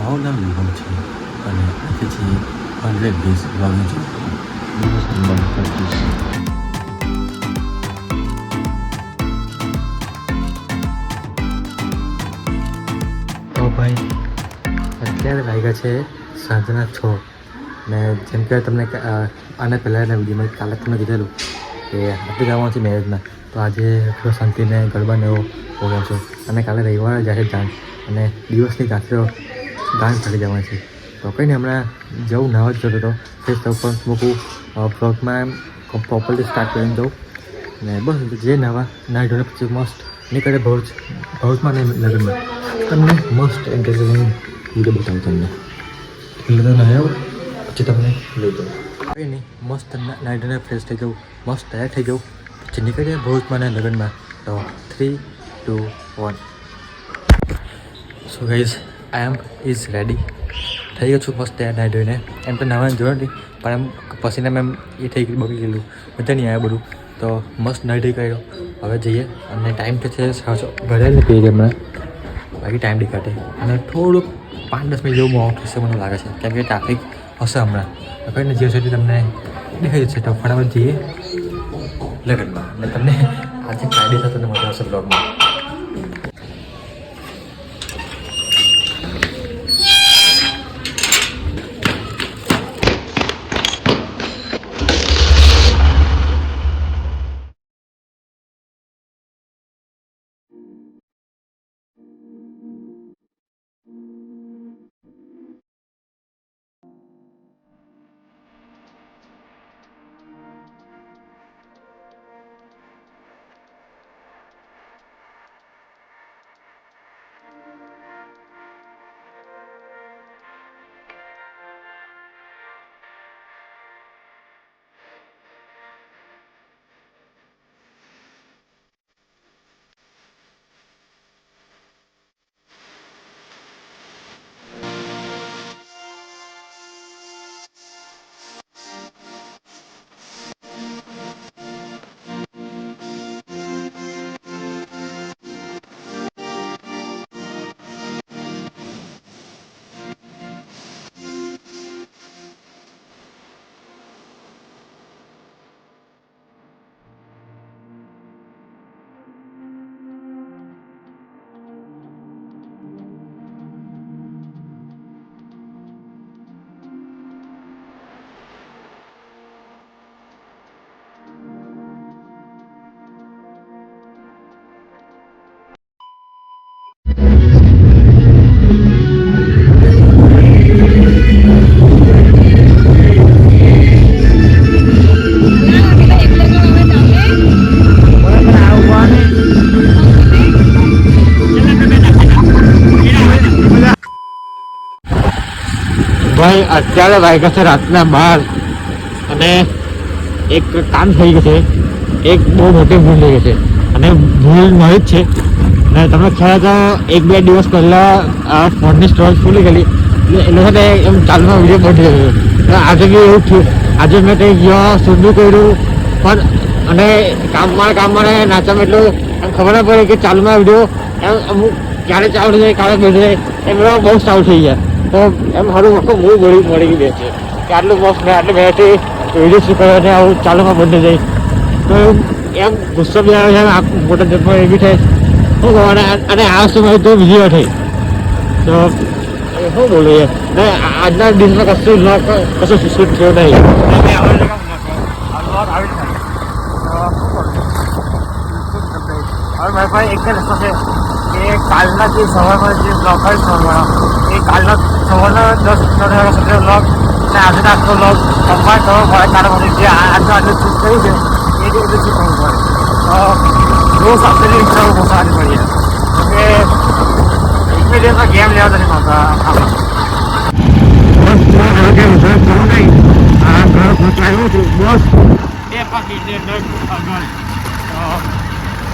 મારું નામ યુગમ છે અને આજે છે 100 ડેઝ વ્લોગિંગ છે દિવસ નંબર 25. તો ભાઈ અત્યારે વાગ્યા છે સાંજના 6 ને જેમ કે તમને આને પહેલાંના વિડીયોમાં કાલે તમને કીધેલું કે આપણે જવાનું છે મેરેજમાં. તો આજે થોડો શાંતિને ગરબાને એવો પ્રોગ્રામ છે અને કાલે રવિવારે જાહેર જાણ અને દિવસની રાત્રે ગાન ચડી જવાની છે. તો કંઈ નહીં હમણાં જવું નાવા જ જતો હતો ફેસ પણ મૂકું વ્લોગમાં પ્રોપરલી સ્ટાર્ટ કરીને જાઉં ને બસ જે નાવા ધોઈને પછી મસ્ત નીકળે ભરૂચમાં નહીં લગ્નમાં તમને મસ્ત એન્ટરટેનિંગ વિડીયો બતાવું તમને એટલે તો ના આવું પછી તમને લઈ જાઉં. કંઈ નહીં મસ્ત નાઇટ અને ફ્રેશ થઈ જાઉં મસ્ત તૈયાર થઈ જાઉં પછી નીકળી જાય ભરૂચમાં ને લગ્નમાં. તો 3, 2, 1. So guys I am is ready થઈ ગયો છું મસ્ત તૈયાર નાઈ ધોઈને. એમ તો નાવાની જરૂર નથી પણ એમ પસીના એમ એ થઈ ગયું બગી ગયેલું મજા નહીં આવ્યા બધું. તો મસ્ત નાઈ ધોઈ કર્યો હવે જઈએ અને ટાઈમ તો છે ઘરે જ પી હમણાં બાકી ટાઈમ દેખાતે અને થોડુંક 5-10 મિનિટ જેવું મોડું થશે મને લાગે છે કેમ કે ટ્રાફિક હશે હમણાં. કઈને જે સુધી તમને દેખાઈ જશે તો ફટાફટ જઈએ લગ્નમાં અને તમને આજે ફ્રાઈડે સાથે તમને મજા આવશે બ્લોગમાં. ભાઈ અત્યારે વાગ્યા છે રાતના 12 અને એક કામ થઈ ગયું છે. એક બહુ મોટી ભૂલ થઈ ગઈ છે અને ભૂલ મારી જ છે અને તમને ખ્યાલ તો 1-2 દિવસ પહેલાં ફોનની સ્ટોરેજ ફૂલી ગયેલી એટલે સાથે એમ ચાલમાં વિડીયો બંધ થઈ ગયો. આજે બી એવું થયું. આજે મેં કંઈ ગયો શોધું કર્યું પણ અને કામમાં નાચામાં એટલું એમ ખબર ના પડે કે ચાલુમાં વિડીયો એમ અમુક ક્યારે ચાલુ જાય ક્યારે બંધ જાય એમ બહુ સારું થઈ ગયા. તો એમ મારું આખું મૂળ મળી ગયું છે કે આટલું મસ્ત મેં આટલી મહેનતથી વિડીયો શૂટ કર્યો અને આવું ચાલુમાં બંધ જાય તો એમ ગુસ્સો બી આવે છે મોટા જન્મ એ બી થાય શું કહેવાના. અને આ સમય તો બીજી થઈ તો શું બોલું યાર ને આજના દિવસમાં કશું શૂટ થયો નહીં. હવે મારી પાસે એક જ રસ્તો છે કે કાલના જે સવારમાં જે બ્લોગ હોય સવારવાળા એ કાલના સવારના 10-9 સુધી બ્લોગ અને આજના આટલો બ્લોગ કમ્બાઈન કરવો પડે તારા જે આજનું આટલું શૂટ કર્યું છે એ જ રીતે શૂટ કરવું પડે. તો રોજ આપણે ઇન્સ્ટા બહુ સારી પડીએ કે એક દિવસમાં ગેમ લેવા નથી મળતા ઘર પહોંચાયું છું બસ 2 આગળ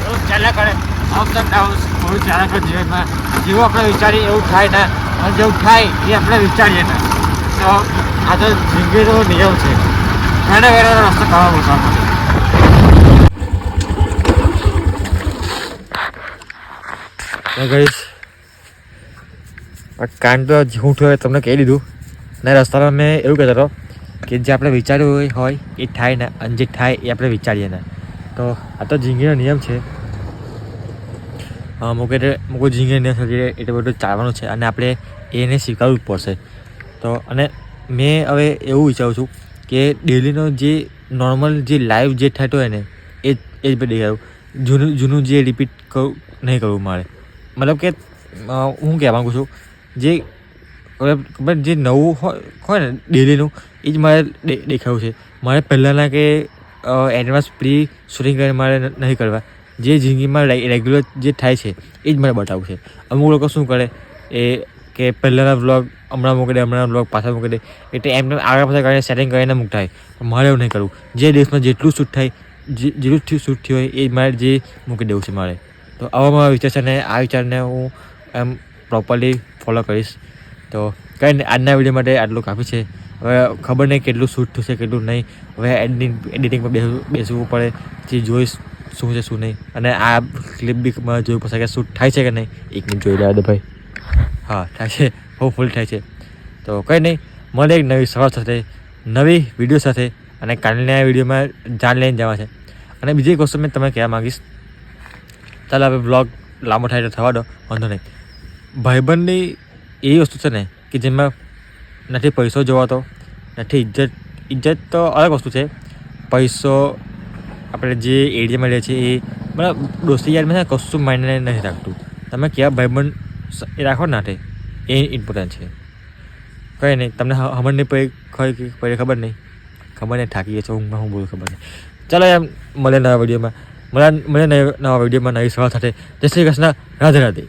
એવું ચાલ્યા કરે અપ ડાઉન થોડું ચાલ્યા કરે જીવનમાં. જેવું આપણે વિચારીએ એવું થાય ને અને જેવું થાય એ આપણે વિચારીએ ને તો આ તો જિંદગીનો નિયમ છે. ઘણા વેરાનો રસ્તો કરવા મુસાફરી તો ગઈશ કાન તો હું તમને કહી દીધું ને રસ્તામાં મેં એવું કહેતો હતો કે જે આપણે વિચાર્યું હોય એ થાય ને અને જે થાય એ આપણે વિચારીએ ને. તો આ તો જિંદગીનો નિયમ છે. મૂકે જિંદગીનો નિયમ છે એટલે બધું ચાલવાનું છે અને આપણે એને સ્વીકારવું જ પડશે. તો અને મેં હવે એવું વિચારું છું કે ડેલીનો જે નોર્મલ જે લાઈવ જે થતો હોય ને એ જ બધું દેખાડું. જૂનું જે રિપીટ નહીં કરવું મારે. મતલબ કે હું કહેવા માગું છું જે જે નવું હોય ને ડેલીનું એ જ મારે દેખાડવું છે. મારે પહેલાંના કે એડવાન્સ પ્રી શૂટિંગ કરીને મારે નહીં કરવા. જે જિંદગીમાં રેગ્યુલર જે થાય છે એ જ મારે બતાવવું છે. અમુક લોકો શું કરે એ કે પહેલાંના વ્લોગ હમણાં મૂકી દે, હમણાં વ્લોગ પાછા મૂકી દે, એટલે એમને આગળ પાછળ કરીને સેટિંગ કરીને મૂકતા હોય. મારે એવું નહીં કરવું. જે દેશમાં જેટલું શૂટ થાય જેટલું શૂટ થયું હોય એ મારે જે મૂકી દેવું છે મારે. તો આવા મારા વિચાર છે ને આ વિચારને હું એમ પ્રોપરલી ફોલો કરીશ. તો કંઈ નહીં, આજના વિડીયો માટે આટલું કાફી છે. હવે ખબર નહીં કેટલું શૂટ થશે કેટલું નહીં. હવે એડિટિંગ પર બેસવું પડે, જે જોઈશ શું છે શું નહીં. અને આ ક્લિપ બી મારે જોવું પડશે કે શૂટ થાય છે કે નહીં. એક મિનિટ જોઈ લેવા દે ભાઈ. હા થાય છે, બહુ ફૂલ થાય છે. તો કંઈ નહીં, મળે એક નવી સવાર સાથે નવી વિડીયો સાથે. અને કાલના વિડીયોમાં જાન લઈને જવા છે. અને બીજી એક વસ્તુ મેં તમે કહેવા માગીશ, ચાલો હવે બ્લોગ લાંબો થાય તો થવા દો, વાંધો નહીં. ભાઈબંધની એવી વસ્તુ છે ને કે જેમાં નથી પૈસો જોવાતો, નથી ઇજ્જત તો અલગ વસ્તુ છે. પૈસો આપણે જે એરિયામાં રહે છે એ મતલબ દોસ્તી યારમાં છે કશું માઇન્ડને નથી રાખતું. તમે કેવા ભાઈબંધ એ રાખો ને નાટે એ ઇમ્પોર્ટન્ટ છે. કંઈ નહીં, તમને ખબર નહીં પડે ખબર નહીં થાકી ગયા છો ઊંઘમાં હું બોલું ખબર નહીં. ચાલો એમ મળે નવા વિડીયોમાં નવા વિડીયોમાં નવી સવાર સાથે. જય શ્રી કૃષ્ણ, રાધે રાધે.